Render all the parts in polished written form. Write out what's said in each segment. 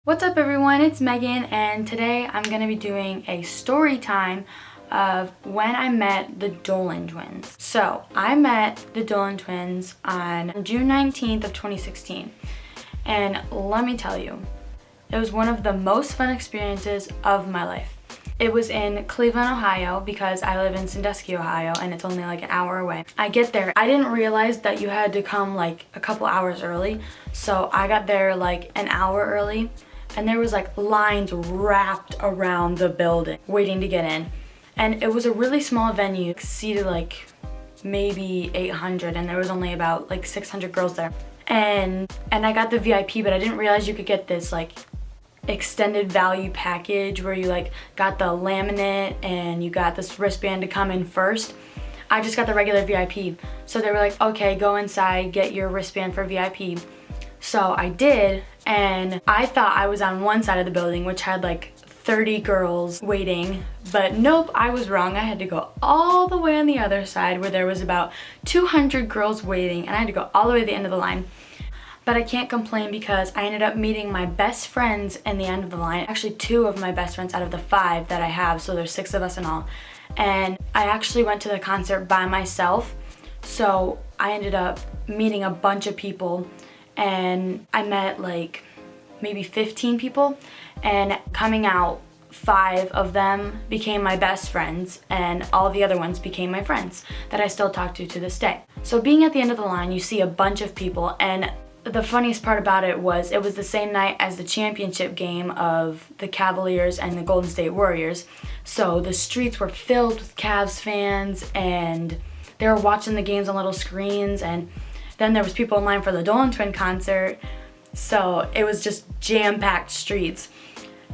What's up everyone, it's Megan, and today I'm going to be doing a story time of when I met the Dolan twins. So I met the Dolan twins on June 19th of 2016, and let me tell you, it was one of the most fun experiences of my life. It was in Cleveland, Ohio, because I live in Sandusky, Ohio, and it's only like an hour away. I get there, I didn't realize that you had to come like a couple hours early, so I got there like an hour early. And there was like lines wrapped around the building waiting to get in. And it was a really small venue, seated like maybe 800, and there was only about like 600 girls there. And I got the VIP, but I didn't realize you could get this like extended value package where you like got the laminate and you got this wristband to come in first. I just got the regular VIP. So they were like, okay, go inside, get your wristband for VIP. So I did, and I thought I was on one side of the building, which had like 30 girls waiting, but nope, I was wrong. I had to go all the way on the other side where there was about 200 girls waiting, and I had to go all the way to the end of the line. But I can't complain because I ended up meeting my best friends in the end of the line. Actually, 2 of my best friends out of the 5 that I have, so there's 6 of us in all. And I actually went to the concert by myself, so I ended up meeting a bunch of people. And I met like maybe 15 people, and coming out, 5 of them became my best friends, and all the other ones became my friends that I still talk to this day. So being at the end of the line, you see a bunch of people, and the funniest part about it was the same night as the championship game of the Cavaliers and the Golden State Warriors. So the streets were filled with Cavs fans, and they were watching the games on little screens, and then there was people in line for the Dolan Twin concert, so it was just jam-packed streets.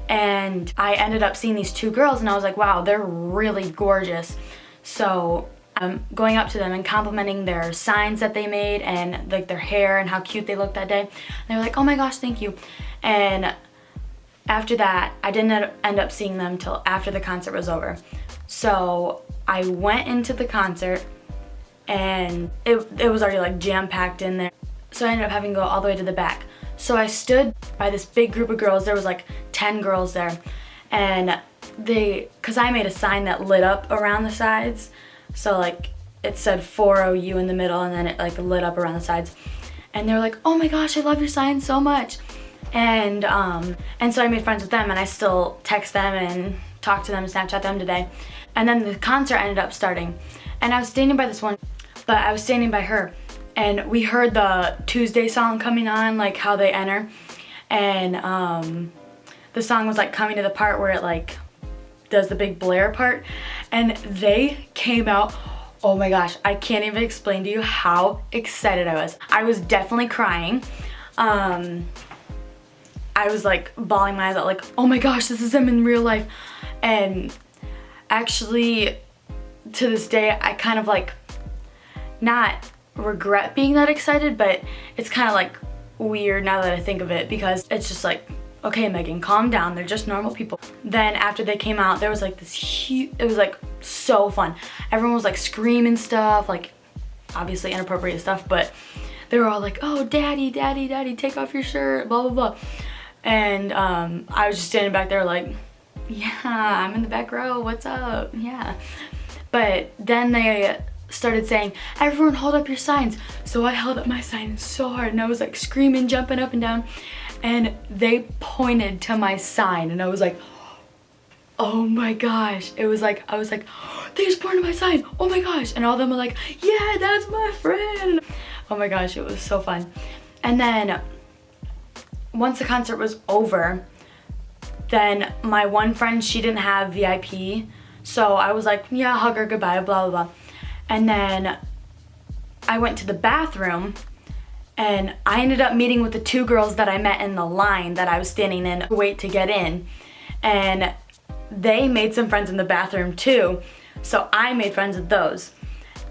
And I ended up seeing these 2 girls, and I was like, wow, they're really gorgeous. So I'm going up to them and complimenting their signs that they made and like their hair and how cute they looked that day. And they were like, oh my gosh, thank you. And after that, I didn't end up seeing them till after the concert was over. So I went into the concert, and it was already like jam-packed in there. So I ended up having to go all the way to the back. So I stood by this big group of girls. There was like 10 girls there, and cause I made a sign that lit up around the sides. So like it said 4OU in the middle, and then it like lit up around the sides. And they were like, oh my gosh, I love your sign so much. And so I made friends with them, and I still text them and talk to them and Snapchat them today. And then the concert ended up starting, and I was standing by this one, but I was standing by her, and we heard the Tuesday song coming on, like how they enter, and the song was like coming to the part where it like does the big blare part, and they came out. Oh my gosh, I can't even explain to you how excited I was. I was definitely crying. I was like bawling my eyes out, like, oh my gosh, this is them in real life. And actually, to this day, I kind of like not regret being that excited, but it's kind of like weird now that I think of it, because it's just like, okay, Megan, calm down, they're just normal people. Then after they came out, there was like this huge, it was like so fun. Everyone was like screaming stuff, like obviously inappropriate stuff, but they were all like, oh, daddy, daddy, daddy, take off your shirt, blah, blah, blah. And I was just standing back there like, yeah, I'm in the back row, what's up, yeah. But then they started saying, everyone hold up your signs. So I held up my sign so hard, and I was like screaming, jumping up and down, and they pointed to my sign, and I was like, oh my gosh. It was like, I was like, they just pointed to my sign, oh my gosh. And all of them were like, yeah, that's my friend. Oh my gosh, it was so fun. And then once the concert was over, then my one friend, she didn't have VIP, so I was like, yeah, hug her goodbye, blah, blah, blah. And then I went to the bathroom, and I ended up meeting with the 2 girls that I met in the line that I was standing in to wait to get in. And they made some friends in the bathroom too, so I made friends with those.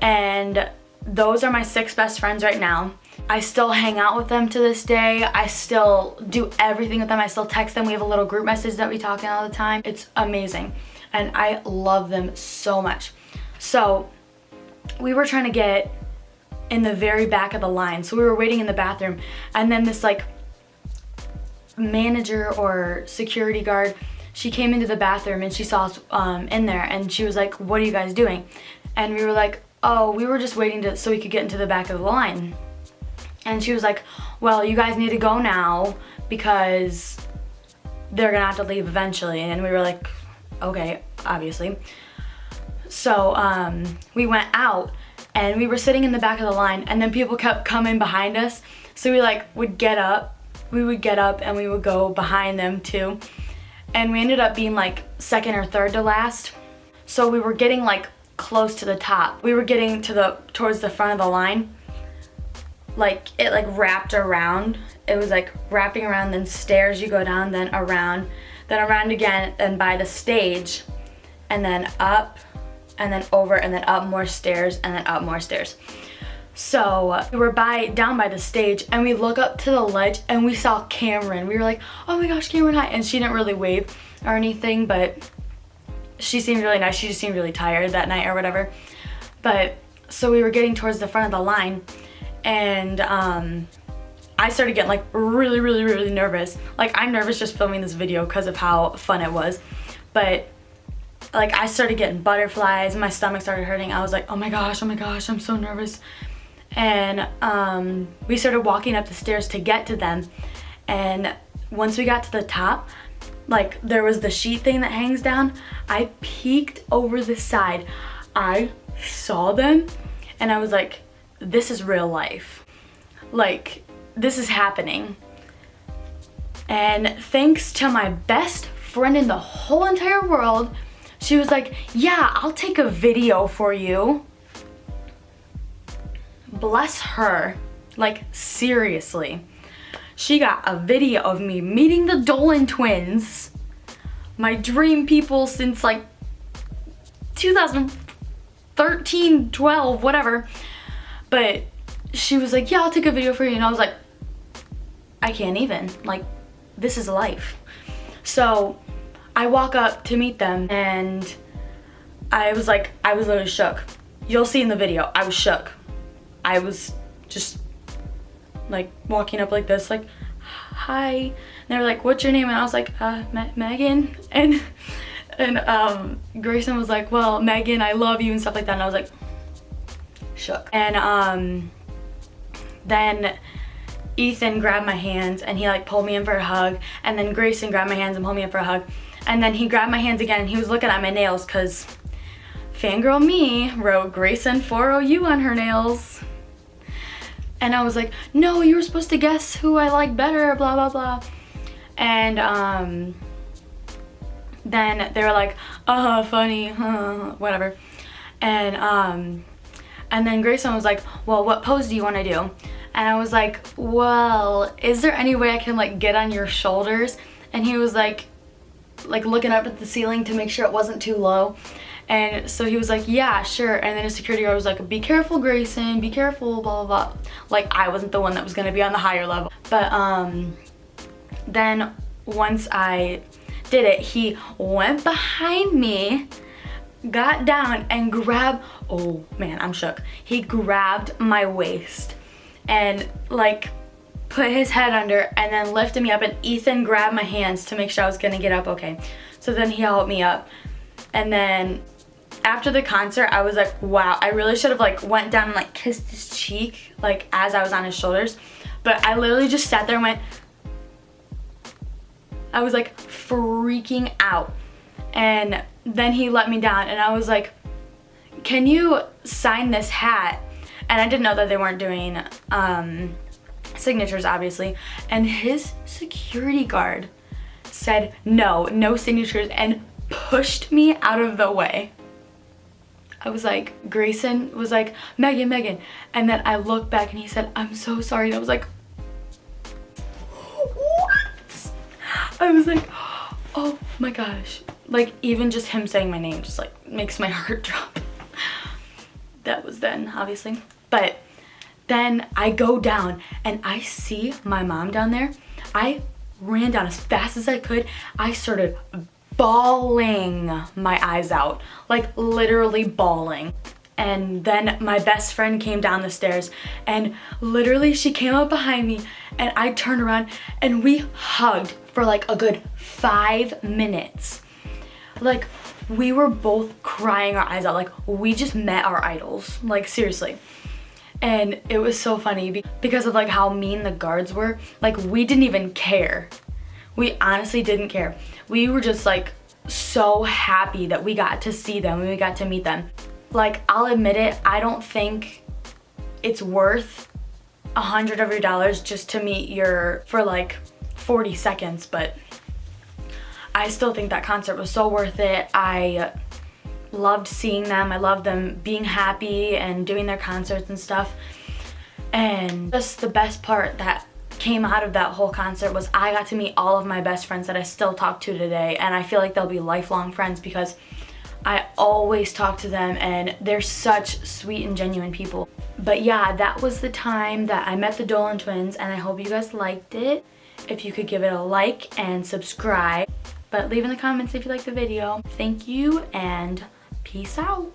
And those are my 6 best friends right now. I still hang out with them to this day. I still do everything with them. I still text them. We have a little group message that we talk in all the time. It's amazing, and I love them so much. So we were trying to get in the very back of the line, so we were waiting in the bathroom, and then this like manager or security guard, she came into the bathroom and she saw us in there, and she was like, what are you guys doing? And we were like, oh, we were just waiting so we could get into the back of the line. And she was like, well, you guys need to go now because they're gonna have to leave eventually. And we were like, okay, obviously. So we went out and we were sitting in the back of the line, and then people kept coming behind us. So we would get up and we would go behind them too. And we ended up being like second or third to last. So we were getting like close to the top. We were getting towards the front of the line. Like it wrapped around. It was like wrapping around, then stairs you go down, then around again, and by the stage, and then up, and then over, and then up more stairs, and then up more stairs. So we were down by the stage, and we look up to the ledge and we saw Cameron. We were like, oh my gosh, Cameron, hi. And she didn't really wave or anything, but she seemed really nice. She just seemed really tired that night or whatever. But so we were getting towards the front of the line, and I started getting like really, really, really nervous. Like, I'm nervous just filming this video because of how fun it was. But like, I started getting butterflies and my stomach started hurting. I was like, oh my gosh, I'm so nervous. And we started walking up the stairs to get to them. And once we got to the top, like, there was the sheet thing that hangs down. I peeked over the side. I saw them and I was like, this is real life. Like, this is happening. And thanks to my best friend in the whole entire world, she was like, yeah, I'll take a video for you. Bless her. Like, seriously. She got a video of me meeting the Dolan twins. My dream people since like 2013, 12, whatever. But she was like, yeah, I'll take a video for you. And I was like, I can't even. Like, this is life. So I walk up to meet them, and I was literally shook. You'll see in the video, I was shook. I was just like walking up like this, like, hi. And they were like, what's your name? And I was like, Megan. And Grayson was like, well, Megan, I love you and stuff like that. And I was like, shook. And then Ethan grabbed my hands and he like pulled me in for a hug. And then Grayson grabbed my hands and pulled me in for a hug. And then he grabbed my hands again and he was looking at my nails, because fangirl me wrote Grayson 4OU on her nails. And I was like, no, you were supposed to guess who I like better, blah, blah, blah. And then they were like, funny, whatever. And then Grayson was like, well, what pose do you want to do? And I was like, well, is there any way I can like get on your shoulders? And he was like looking up at the ceiling to make sure it wasn't too low. And so he was like, yeah, sure. And then his security guard was like, be careful, Grayson, be careful, blah, blah, blah. Like, I wasn't the one that was gonna be on the higher level. But then once I did it, he went behind me, got down and grabbed, oh man, I'm shook. He grabbed my waist and like put his head under and then lifted me up, and Ethan grabbed my hands to make sure I was gonna get up okay. So then he helped me up. And then after the concert, I was like, wow, I really should have like went down and like kissed his cheek like as I was on his shoulders. But I literally just sat there and went, I was like freaking out. And then he let me down and I was like, can you sign this hat? And I didn't know that they weren't doing signatures, obviously. And his security guard said, no signatures, and pushed me out of the way. I was like, Grayson was like, Megan. And then I looked back and he said, I'm so sorry. And I was like, what? I was like, oh my gosh. Like, even just him saying my name just like makes my heart drop. That was then, obviously. But then I go down and I see my mom down there. I ran down as fast as I could. I started bawling my eyes out, like literally bawling. And then my best friend came down the stairs, and literally she came up behind me, and I turned around and we hugged for like a good 5 minutes. Like, we were both crying our eyes out. Like, we just met our idols, like seriously. And it was so funny because of like how mean the guards were. Like, we didn't even care. We honestly didn't care. We were just like so happy that we got to see them and we got to meet them. Like, I'll admit it, I don't think it's worth $100 of your dollars just to meet for like 40 seconds, but I still think that concert was so worth it. I loved seeing them. I loved them being happy and doing their concerts and stuff. And just the best part that came out of that whole concert was I got to meet all of my best friends that I still talk to today, and I feel like they'll be lifelong friends because I always talk to them and they're such sweet and genuine people. But yeah, that was the time that I met the Dolan twins, and I hope you guys liked it. If you could give it a like and subscribe, but leave in the comments if you liked the video. Thank you and peace out.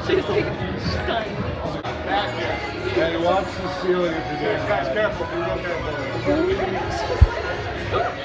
She's like stunned. And watch the ceiling if you're doing that. Guys, careful. Be real careful.